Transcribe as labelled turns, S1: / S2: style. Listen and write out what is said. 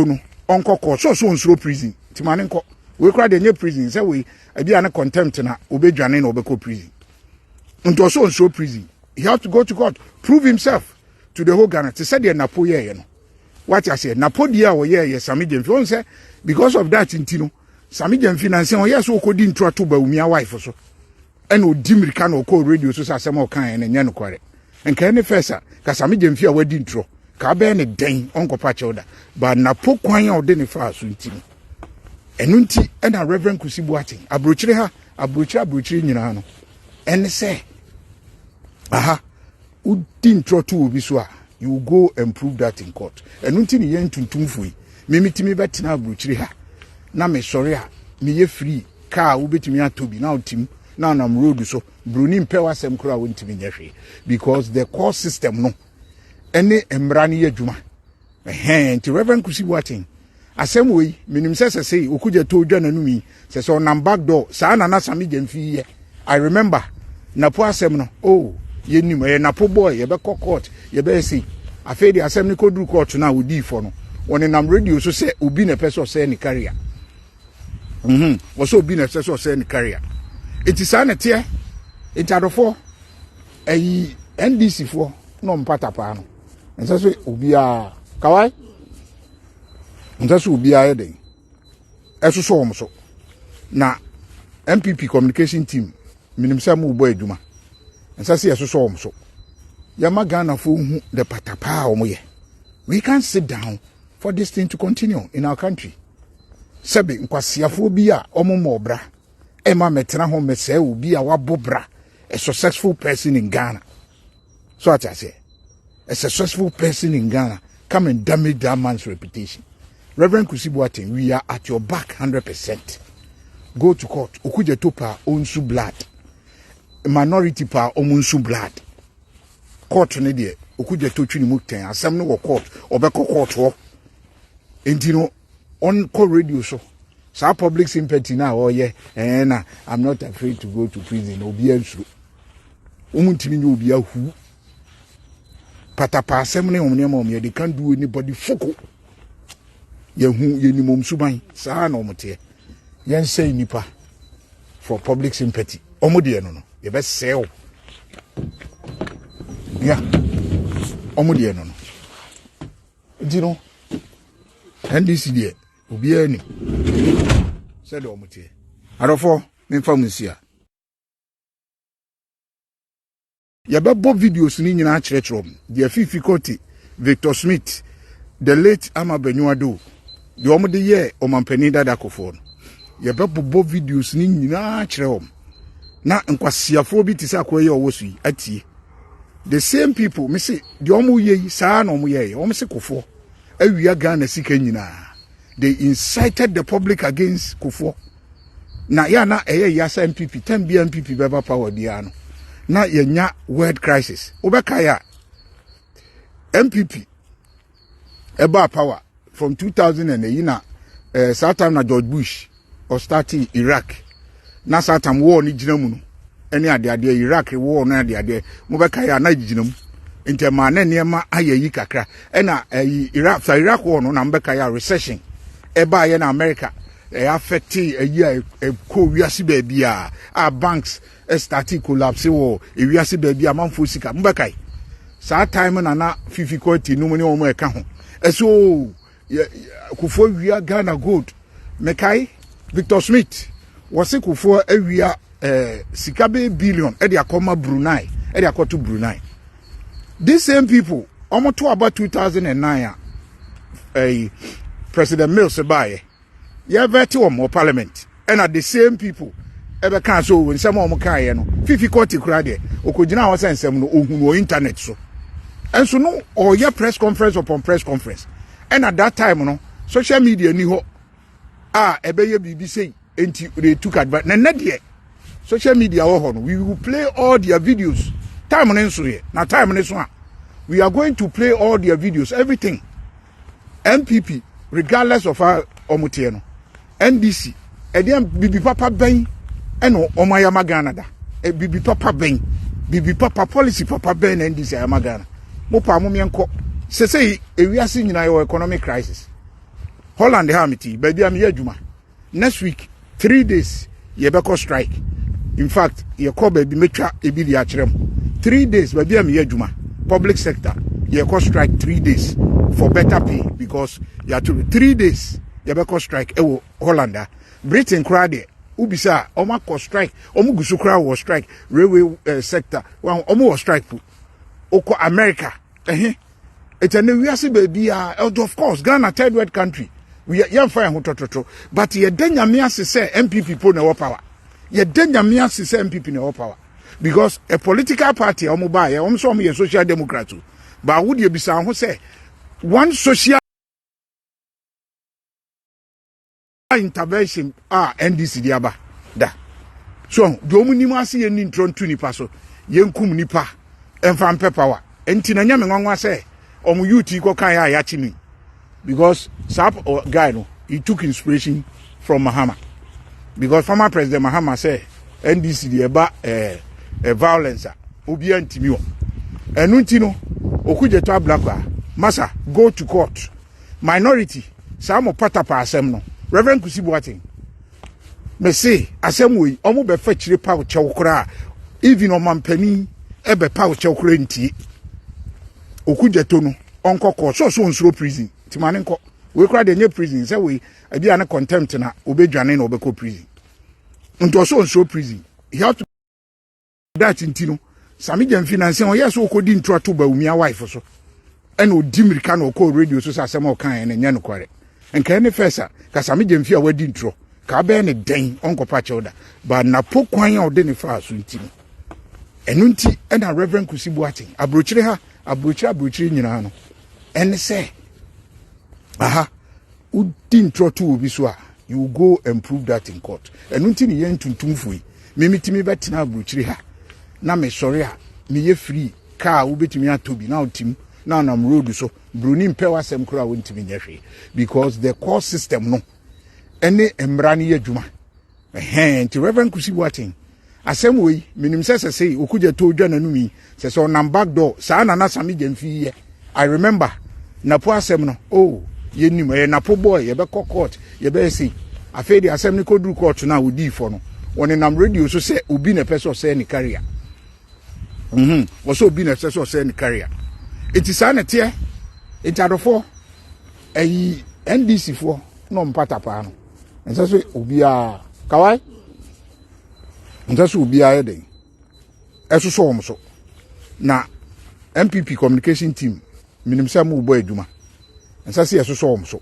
S1: no onko court so nsuro prison timane nko we kra de nye prison say we bia na contempt na obedwane na obeko prison nto so nsuro prison he have to go to court prove himself to the whole Ghana to say the napo ye no what I say napo dia wo ye Sammy Gyamfi on say because of that intino Sammy Gyamfi na say o yes o kodi ntro to ba umia wife so and o dimirika na o call radio so say asem o kan na nya no kware enka ne fesa ka Sammy Gyamfi a wadi ntro ka be ne den onko pa chewda ba napo kwan a o de ne fa so ntino enu nti e na Reverend Kusibu atin abrochire ha abrochire nyina no ene say aha udi ntro to obi so a you go and prove that in court enu nti ne yen tuntumfui memitimi betina abrochire ha na me sori a me ye free car wo betimi atobi na otim na nam road so bruni mpewa sem kura wo ntimi nyehwe because the court system no ene emra ne yadwuma nti Reverend Kusibu atin asem we minim sese okuja to odwa nanumi sese on back door sa na Sammy Gyamfi ye I remember na po asem no oh yenim ye na po boy ye be court ye be see afedi asem ni kodru court na odi fo no woni nam radio so say obi na person say ni carrier so obi na person say ni carrier it is an tie it adofo ayi NDC fo no mpata pa no nso so obi a kawai nso so obi a yeden eso so wom so na MPP communication team minim say mu boy adwuma nso so eso so wom so yama Ghana fo hu the patapa omoye we can't sit down for this thing to continue in our country sebe nkwasiafo bi a omomo obra ema metena ho mese obi a wabobra a successful person in Ghana so what I say a successful person in Ghana come and damage that man's reputation. Reverend Kusibu atin we are at your back 100%. Go to court okuje topa onsu blood minority pa omunsu blood court ne de okuje to twini mu ten asem no wo court obeko court ho entino on call radio so sa public sympathy na oh yeah na I'm not afraid to go to prison obi ansuro umuntimi nyo obi ahu patapa asem ne omne ma omye they can't do anybody foko yehu yenimom suban sa na omote yen say nipa for public sympathy omode no ye be sell yeah omode no dino NDC die obi ani said omote arofo memfa munsia ya bebo videos ni nyina akyerɛkyerɛ the difficulty Victor Smith the late Amabenyuado the omode ye omampani dada kofo no ya bebo videos ni nyina akyerɛ na nkwasiafo bi tisa akoye owosu atie the same people me say the omo ye saa na omo ye omo se kofo awia Ghana sika nyina they incited the public against kofo na ya na ya sa MPP 10 MPP beba power dia no na yenya world crisis obeka ya MPP eba power from 2008 na South time na George Bush or starting Iraq na South time war ni ginamu no ene ade Iraq war na ade mobeka ya na ginamu ente ma na niema ayeyi kakra ena Iraq war no na mbeka ya recession eba ya na America affect a ko wiase ba bia a banks starting collapse wo wiase ba bia manfo sika mbekai sa time na difficulty no money o mo eka ho eso kufo wia Ghana gold mekai Victor Smith wose kufo awia sika be billion e de akoma Brunei e de akoto Brunei these same people almost about 2009 President Mills baye ya veti o parliament and at the same people ebe kan so when some o kan ye no difficulty kura de okogina ho sensem no ohunu internet so enso no o ya press conference upon press conference and at that time no social media ni ho ebe ye bibi say enti they took advantage na de social media wo ho no we will play all their videos time no so ye na time no so we are going to play all their videos everything MPP regardless of our omutie no NDC ediam bibi papa ben eno omayama Ghana da bibi papa ben bibi papa policy papa ben NDC ayama Ghana mo pa mo mienko sesei ewiase nyina yo economic crisis Holland hamiti baby am ye adwuma next week 3 days ye be strike. In fact ye call baby metwa ebi di akyerem 3 days baby am ye adwuma public sector ye strike 3 days for better pay because you to 3 days ye be strike ewo Holland Britain crowd ubisa oma strike omu gusu crowd was strike railway sector omu was strike oko America it's a we are baby of course Ghana third world country we are fire hotototo but ye denya me say MPP po na power ye denya me say MPP na power because a political party omu ba ye omu so omu ye social democrat but would you bisa ho say one social intervention NDC diaba da so do mu nimu ase ye ni ntro ntu nipa so ye nkum nipa emfa mpe power enti na nyame nwanwa say omu youth ko kan ya chini because sap guy no he took inspiration from Mahama because former president Mahama say NDC diaba violence obi antimi o enu nti no okuje to ablakwa masa go to court minority some patapa asem no Reverend Kusibuatin me say asem we omo be fa chire pa chew kra even o mampani e be pa chew kra ntie okuje to no onko court so nsuro prison timane nko we kra de nye prison say we e bia na contempt na obedwane na obeko prison nto so nsuro prison he have to that intino Sammy Gyamfi na o yes okodi ntro to ba umia wife so and odi mirika na okọ radio so asem o kan na nya no kware enka ne fesa ka Sammy Gyamfi a wadi ntro ka be ne den onko pa chewda ba na pokwan a ode ne fa so ntino enu nti na Reverend Kusibuatin abrochire ha abrochire nyina no en say udi ntro to obi so a you go and prove that in court enu nti ne ye ntuntumfui memitimi betina abrochire ha na me sorry a me ye free car wo betimi atobi na otim na nam road so bruni mpewa sem kura wontimi nyehwe because the court system no ene emra ne adwuma nti Reverend Kusibuatin asem we minim sese okuja to dwa nanumi sese on back door sa na Sammy Gyamfi ye I remember na po asem no ye nim na po boy ye be court ye be say afedi asem ne koduru court na odi fo no woni nam radio so say obi na person say ni carrier was obi na person say ni carrier it is an tie it adofo NDC fo no mpata pa no nso so obi a kawai nso so obi a yeden eso so om so na MPP communication team minim say mo bo adwuma nso so eso so om so